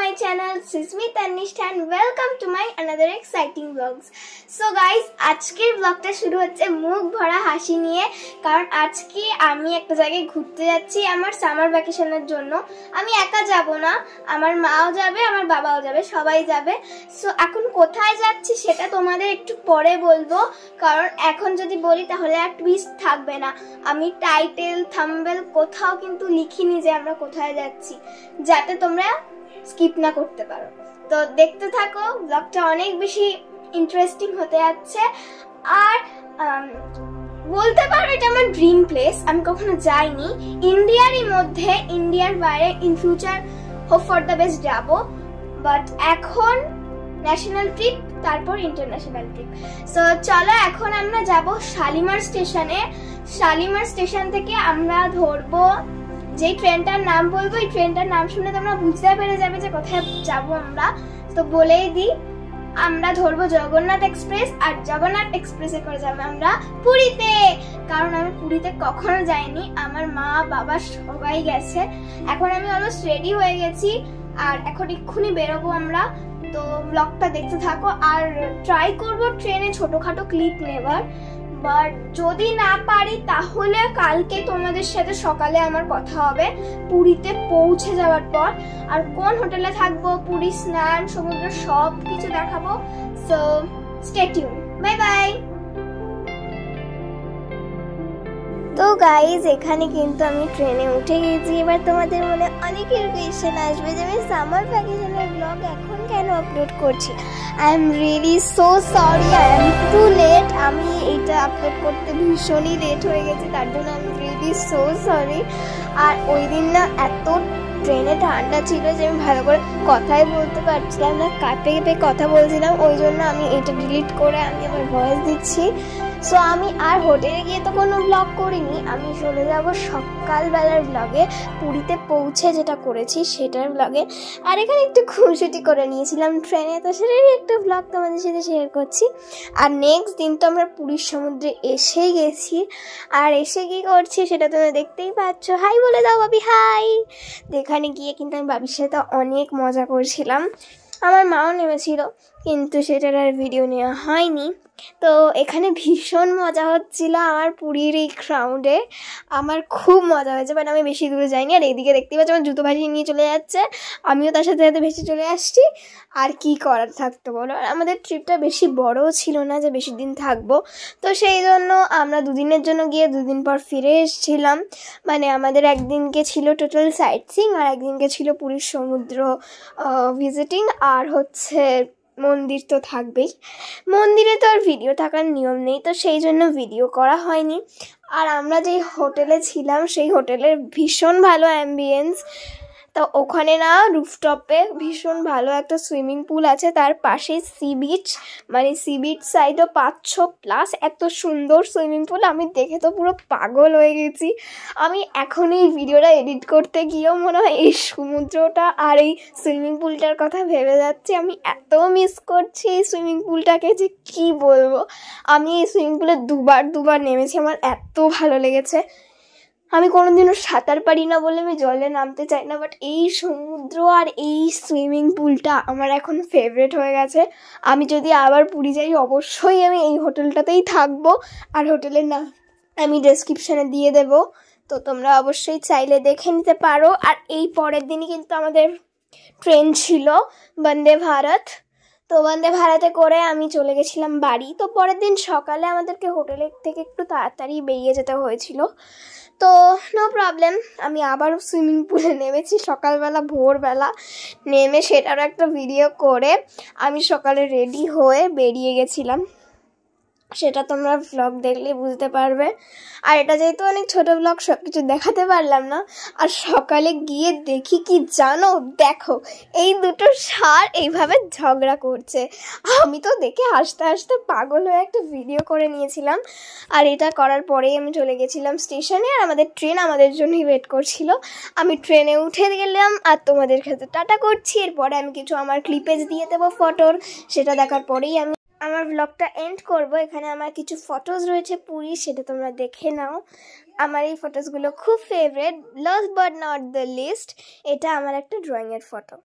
my channel. This is me Tanisha and welcome to my another exciting vlogs. So guys, আজকের ব্লগটা শুরু হচ্ছে মুখ ভরা হাসি নিয়ে, কারণ আজকে আমি একটা জায়গায় ঘুরতে যাচ্ছি আমার সামার ভ্যাকেশনের জন্য। আমি একা যাব না, আমার মাও যাবে, আমার বাবাও যাবে, সবাই যাবে। সো এখন কোথায় যাচ্ছি সেটা তোমাদের একটু পরে বলবো, কারণ এখন যদি বলি তাহলে আর টুইস্ট থাকবে না। আমি টাইটেল থাম্বনেল কোথাও কিন্তু লিখিনি যে আমরা কোথায় যাচ্ছি, যাতে তোমরা স্কিপ না করতে পারো। তো দেখতে থাকো, ব্লগটা অনেক বেশি ইন্টারেস্টিং হতে যাচ্ছে। আর বলতে পারো এটা আমার ড্রিম প্লেস, আমি কখনো যাইনি। ইন্ডিয়ারই মধ্যে, ইন্ডিয়ার বাইরে in future hope for the best যাবো, বাট এখন ন্যাশনাল ট্রিপ, তারপর ইন্টারন্যাশনাল ট্রিপ। সো চলো এখন আমরা যাব শালিমার স্টেশনে। শালিমার স্টেশন থেকে আমরা ধরবো যে ট্রেনটার নাম বলবো, এই ট্রেনটার নাম শুনে তোমরা বুঝতে পেরে যাবে যে কোথায় যাব আমরা। তো বলেই দিই, আমরা ধরবো জগন্নাথ এক্সপ্রেস, আর জগন্নাথ এক্সপ্রেসে করে যাবো আমরা পুরীতে। কারণ আমি পুরীতে কখনো যাইনি, আমার মা বাবা সবাই গেছে। এখন আমি অলমোস্ট রেডি হয়ে গেছি, আর এখন এক্ষুনি বেরোবো আমরা। তো ব্লগটা দেখতে থাকো, আর ট্রাই করবো ট্রেনে ছোটখাটো ক্লিপ নেবার। বাট যদি না পারি তাহলে কালকে তোমাদের সাথে সকালে আমার কথা হবে পুরীতে পৌঁছে যাওয়ার পর। আর কোন হোটেলে থাকবো, পুরী স্নান, সমুদ্র সব কিছু দেখাবো। So stay tune, bye bye. তো গাইজ, এখানে কিন্তু আমি ট্রেনে উঠে গেছি। এবার তোমাদের মনে অনেকের কোয়েশ্চেন আসবে যে আমি সামার ভ্যাকেশনের ব্লগ এখন কেন আপলোড করছি। I am really so sorry, I am too late. আমি এইটা আপলোড করতে ভীষণই লেট হয়ে গেছে, তার জন্য আমি রিয়েলি সো সরি। আর ওই দিন না এত ট্রেনে ঠান্ডা ছিল যে আমি ভালো করে কথাই বলতে পারছিলাম না, কাঁপে কেঁপে কথা বলছিলাম। ওই জন্য আমি এটা ডিলিট করে আমি আবার ভয়েস দিচ্ছি। সো আমি আর হোটেলে গিয়ে তো কোনো ব্লগ করিনি, আমি চলে যাব সকালবেলার ব্লগে, পুরীতে পৌঁছে যেটা করেছি সেটার ব্লগে। আর এখানে একটু খুনসুটি করে নিয়েছিলাম ট্রেনে, তো সেটারই একটা ব্লগ তোমাদের সাথে শেয়ার করছি। আর নেক্সট দিন তো আমরা পুরীর সমুদ্রে এসেই গেছি, আর এসে কী করছি সেটা তোমরা দেখতেই পাচ্ছ। হাই বলে দাও বাবি, হাই। তো এখানে গিয়ে কিন্তু আমি বাবির সাথে অনেক মজা করছিলাম, আমার মাও নেমেছিল, কিন্তু সেটার আর ভিডিও নেওয়া হয়নি। তো এখানে ভীষণ মজা হচ্ছিল আমার পুরীর এই ক্রাউডে, আমার খুব মজা হয়েছে। বাট আমি বেশি দূরে যাইনি। আর এইদিকে দেখতেই পাচ্ছি আমার জুতো ভাসিয়ে নিয়ে চলে যাচ্ছে, আমিও তার সাথে সাথে ভেসে চলে আসছি। আর কি করার থাকতো বলো, আর আমাদের ট্রিপটা বেশি বড়ও ছিল না যে বেশি দিন থাকবো। তো সেই জন্য আমরা দুদিনের জন্য গিয়ে দুদিন পর ফিরে এসেছিলাম। মানে আমাদের একদিনকে ছিল টোটাল সাইট সিইং, আর একদিনকে ছিল পুরীর সমুদ্র ভিজিটিং, আর হচ্ছে মন্দির তো থাকবেই। মন্দিরে তো আর ভিডিও থাকার নিয়ম নেই, তো সেই জন্য ভিডিও করা হয়নি। আর আমরা যেই হোটেলে ছিলাম সেই হোটেলের ভীষণ ভালো অ্যাম্বিয়েন্স। তো ওখানে না রুফটপে ভীষণ ভালো একটা সুইমিং পুল আছে, তার পাশেই সি বিচ, মানে সি বিচ সাইডও 500+ এত সুন্দর সুইমিং পুল। আমি দেখে তো পুরো পাগল হয়ে গেছি। আমি এখন এই ভিডিওটা এডিট করতে গিয়েও মনে হয় এই সমুদ্রটা আর এই সুইমিং পুলটার কথা ভেবে যাচ্ছি। আমি এত মিস করছি এই সুইমিং পুলটাকে যে কি বলবো। আমি এই সুইমিং পুলে দুবার নেমেছি, আমার এত ভালো লেগেছে। আমি কোনোদিনও সাঁতার পারি না বলে আমি জলে নামতে চাই না, বাট এই সমুদ্র আর এই সুইমিং পুলটা আমার এখন ফেভারিট হয়ে গেছে। আমি যদি আবার পুরী যাই অবশ্যই আমি এই হোটেলটাতেই থাকবো, আর হোটেলের নাম আমি ডেসক্রিপশানে দিয়ে দেবো, তো তোমরা অবশ্যই চাইলে দেখে নিতে পারো। আর এই পরের দিনই কিন্তু আমাদের ট্রেন ছিল বন্দে ভারত। তো বন্দে ভারতে করে আমি চলে গেছিলাম বাড়ি। তো পরের দিন সকালে আমাদেরকে হোটেলের থেকে একটু তাড়াতাড়ি বেরিয়ে যেতে হয়েছিল। তো নো প্রবলেম, আমি আবারও সুইমিং পুলে নেমেছি সকালবেলা, ভোরবেলা নেমে সেটারও একটা ভিডিও করে আমি সকালে রেডি হয়ে বেরিয়ে গেছিলাম। সেটা তোমরা ব্লগ দেখলে বুঝতে পারবে। আর এটা যেহেতু অনেক ছোট ব্লগ, সব কিছু দেখাতে পারলাম না। আর সকালে গিয়ে দেখি কি জানো, দেখো এই দুটো ষাঁড় এইভাবে ঝগড়া করছে। আমি তো দেখে হাসতে হাসতে পাগল হয়ে একটা ভিডিও করে নিয়েছিলাম। আর এটা করার পরেই আমি চলে গেছিলাম স্টেশনে, আর আমাদের ট্রেন আমাদের জন্যই ওয়েট করছিল। আমি ট্রেনে উঠে গেলাম আর তোমাদের কাছে টাটা করছি। এরপরে আমি কিছু আমার ক্লিপেজ দিয়ে দেবো ফটোর, সেটা দেখার পরেই আমি আমার ব্লগটা এন্ড করব। এখানে আমার কিছু ফটোজ রয়েছে পুরী, সেটা তোমরা দেখে নাও। আমার এই ফটোসগুলো খুব favourite. Last but not the least, এটা আমার একটা ড্রয়িংয়ের ফটো।